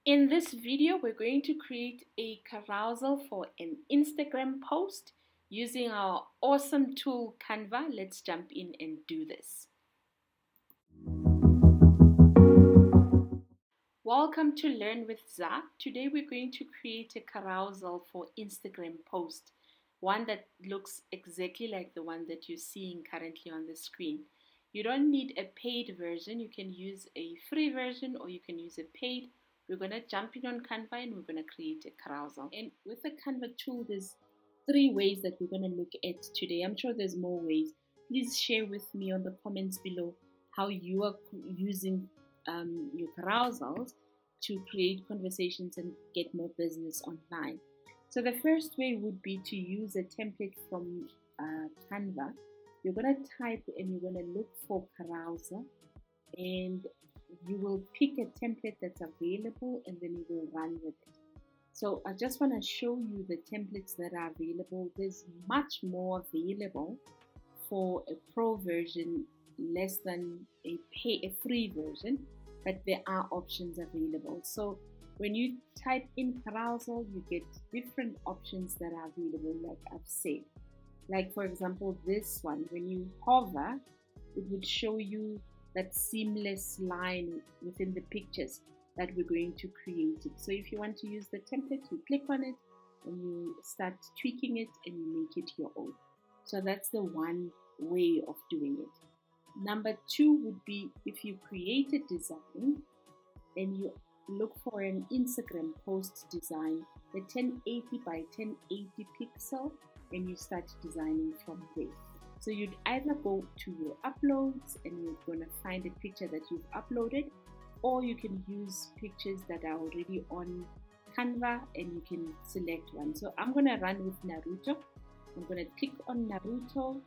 In this video, we're going to create a carousel for an Instagram post using our awesome tool Canva. Let's jump in and do this. Welcome to Learn with Za. Today we're going to create a carousel for Instagram post, one that looks exactly like the one that you're seeing currently on the screen. You don't need a paid version. You can use a free version or you can use a paid. We're going to jump in on Canva and we're going to create a carousel. And with the Canva tool, there's 3 ways that we're going to look at today. I'm sure there's more ways. Please share with me on the comments below how you are using your carousels to create conversations and get more business online. So the first way would be to use a template from Canva. You're going to type and you're going to look for carousel, and you will pick a template that's available and then you will run with it. So I just want to show you the templates that are available. There's much more available for a pro version, less than a free version, but there are options available. So when you type in carousel, you get different options that are available, like I've said. Like for example, this one, when you hover, it would show you that seamless line within the pictures that we're going to create it. So if you want to use the template, you click on it and you start tweaking it and you make it your own. So that's the one way of doing it. Number 2 would be if you create a design and you look for an Instagram post design, the 1080 by 1080 pixel, and you start designing from there. So you'd either go to your uploads and you're going to find a picture that you've uploaded, or you can use pictures that are already on Canva and you can select one. So I'm going to run with Naruto. I'm going to click on Naruto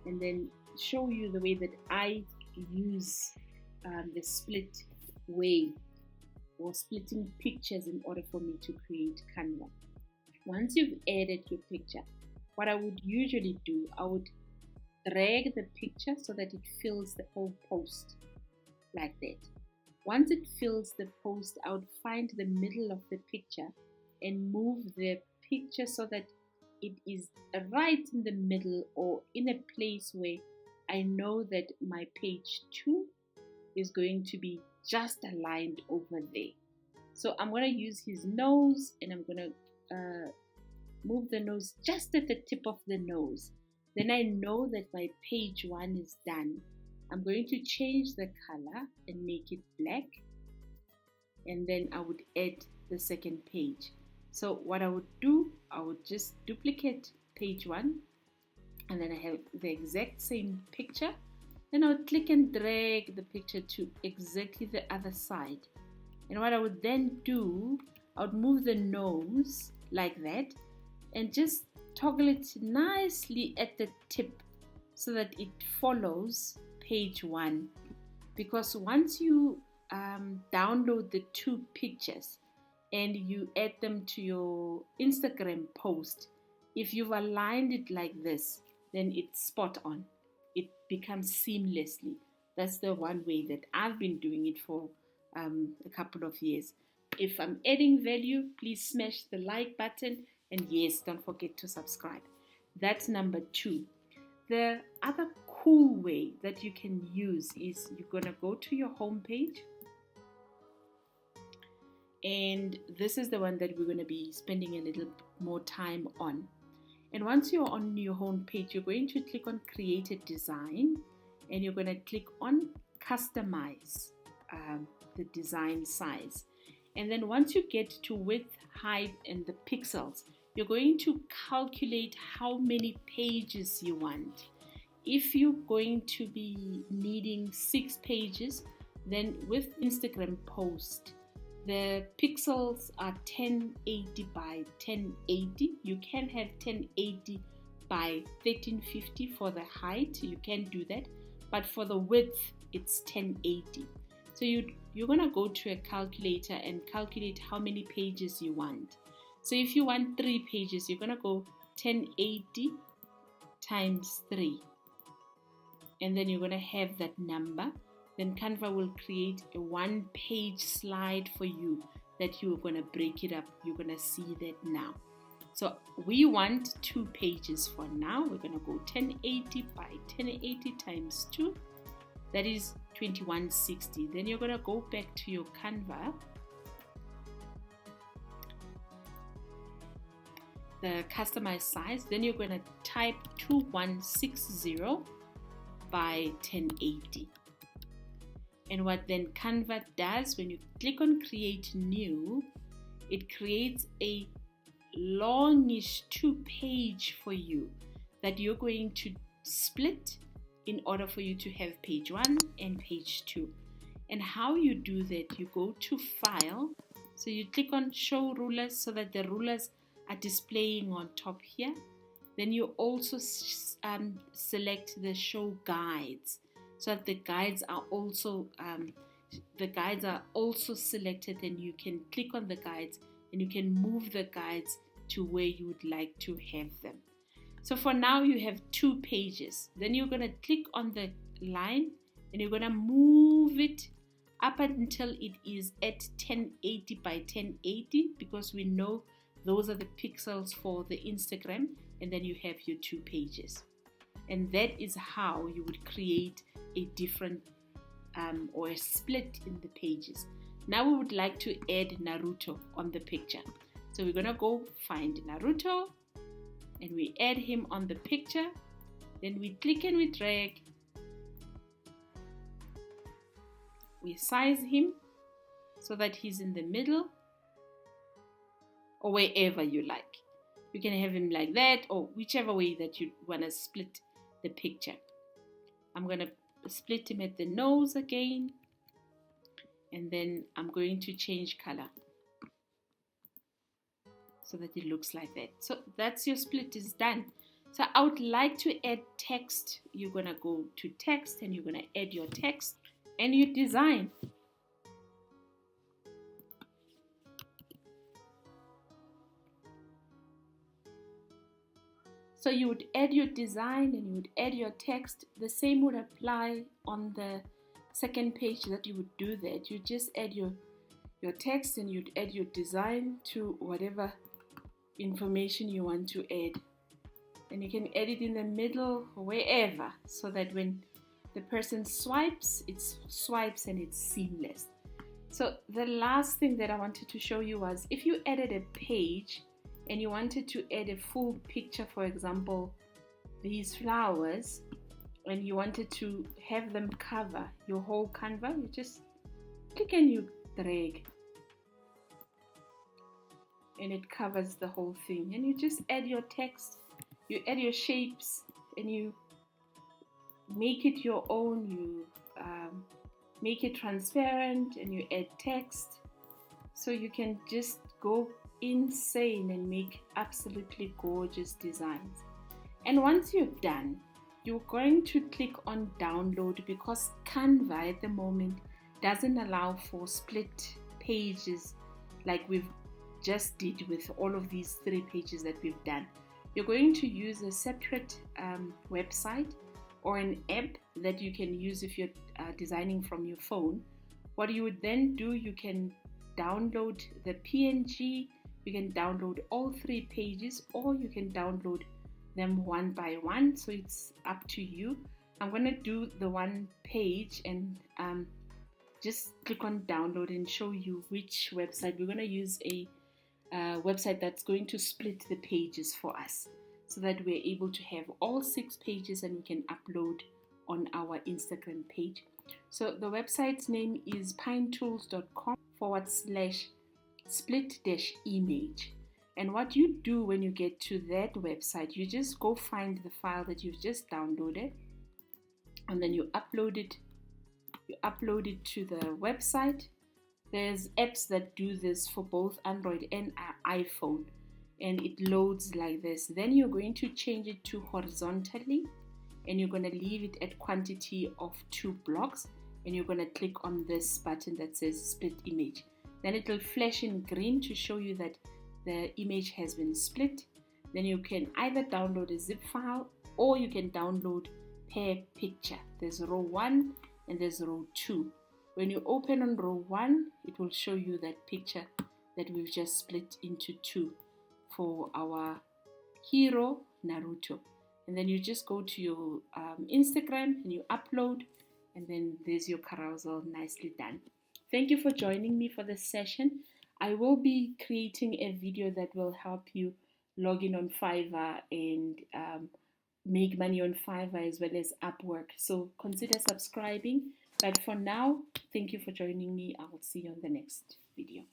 and then show you the way that I use the split way or splitting pictures in order for me to create Canva. Once you've added your picture, what I would usually do, I would drag the picture so that it fills the whole post like that. Once it fills the post, I would find the middle of the picture and move the picture so that it is right in the middle or in a place where I know that my page 2 is going to be just aligned over there. So I'm going to use his nose and I'm going to move the nose just at the tip of the nose. Then I know that my page 1 is done. I'm going to change the color and make it black. And then I would add the second page. So what I would do, I would just duplicate page 1. And then I have the exact same picture. Then I would click and drag the picture to exactly the other side. And what I would then do, I would move the nose like that and just toggle it nicely at the tip so that it follows page 1. Because once you download the 2 pictures and you add them to your Instagram post, if you've aligned it like this, then it's spot on. It becomes seamlessly. That's the one way that I've been doing it for a couple of years. If I'm adding value, please smash the like button. And yes, don't forget to subscribe. That's number 2. The other cool way that you can use is you're going to go to your home page. And this is the one that we're going to be spending a little more time on. And once you're on your home page, you're going to click on Create a Design. And you're going to click on Customize the design size. And then once you get to width, height, and the pixels, you're going to calculate how many pages you want. If you're going to be needing 6 pages, then with Instagram post, the pixels are 1080 by 1080. You can have 1080 by 1350 for the height. You can do that. But for the width, it's 1080. So you're going to go to a calculator and calculate how many pages you want. So if you want 3 pages, you're going to go 1080 times 3. And then you're going to have that number. Then Canva will create a 1-page slide for you that you're going to break it up. You're going to see that now. So we want 2 pages for now. We're going to go 1080 by 1080 times 2. That is 2160. Then you're going to go back to your Canva. The customized size. Then you're going to type 2160 by 1080. And what then Canva does, when you click on create new, it creates a longish 2-page for you that you're going to split in order for you to have page 1 and page 2. And how you do that, you go to file, so you click on show rulers so that the rulers are displaying on top here. Then you also select the show guides, so that the guides are also selected, and you can click on the guides and you can move the guides to where you would like to have them. So for now you have 2 pages. Then you're going to click on the line and you're going to move it up until it is at 1080 by 1080, because we know those are the pixels for the Instagram, and then you have your 2 pages. And that is how you would create a different or a split in the pages. Now we would like to add Naruto on the picture. So we're going to go find Naruto and we add him on the picture. Then we click and we drag. We size him so that he's in the middle or wherever you like. You can have him like that or whichever way that you want to split the picture. I'm going to split him at the nose again, and then I'm going to change color so that it looks like that. So that's your split is done. So I would like to add text. You're going to go to text and you're going to add your text and your design. So you would add your design and you would add your text. The same would apply on the second page that you would do that. You just add your text and you'd add your design to whatever information you want to add. And you can add it in the middle or wherever, so that when the person swipes, it swipes and it's seamless. So the last thing that I wanted to show you was if you added a page and you wanted to add a full picture, for example, these flowers, and you wanted to have them cover your whole Canva, you just click and you drag and it covers the whole thing. And you just add your text, you add your shapes, and you make it your own. You make it transparent and you add text, so you can just go insane and make absolutely gorgeous designs. And once you're done, you're going to click on download, because Canva at the moment doesn't allow for split pages like we've just did with all of these 3 pages that we've done. You're going to use a separate website or an app that you can use if you're designing from your phone. What you would then do, you can download the PNG, you can download all 3 pages, or you can download them one by one. So it's up to you. I'm going to do the 1 page and just click on download and show you which website. We're going to use a website that's going to split the pages for us, so that we're able to have all 6 pages and we can upload on our Instagram page. So the website's name is pinetools.com/split-image. And what you do when you get to that website, you just go find the file that you've just downloaded, and then you upload it. You upload it to the website. There's apps that do this for both Android and iPhone, and it loads like this. Then you're going to change it to horizontally, and you're going to leave it at quantity of 2 blocks, and you're going to click on this button that says split image. Then it will flash in green to show you that the image has been split. Then you can either download a zip file or you can download per picture. There's row 1 and there's row 2. When you open on row 1, it will show you that picture that we've just split into two for our hero Naruto. And then you just go to your Instagram and you upload, and then there's your carousel nicely done. Thank you for joining me for this session. I will be creating a video that will help you log in on Fiverr and make money on Fiverr as well as Upwork. So consider subscribing. But for now, thank you for joining me. I will see you on the next video.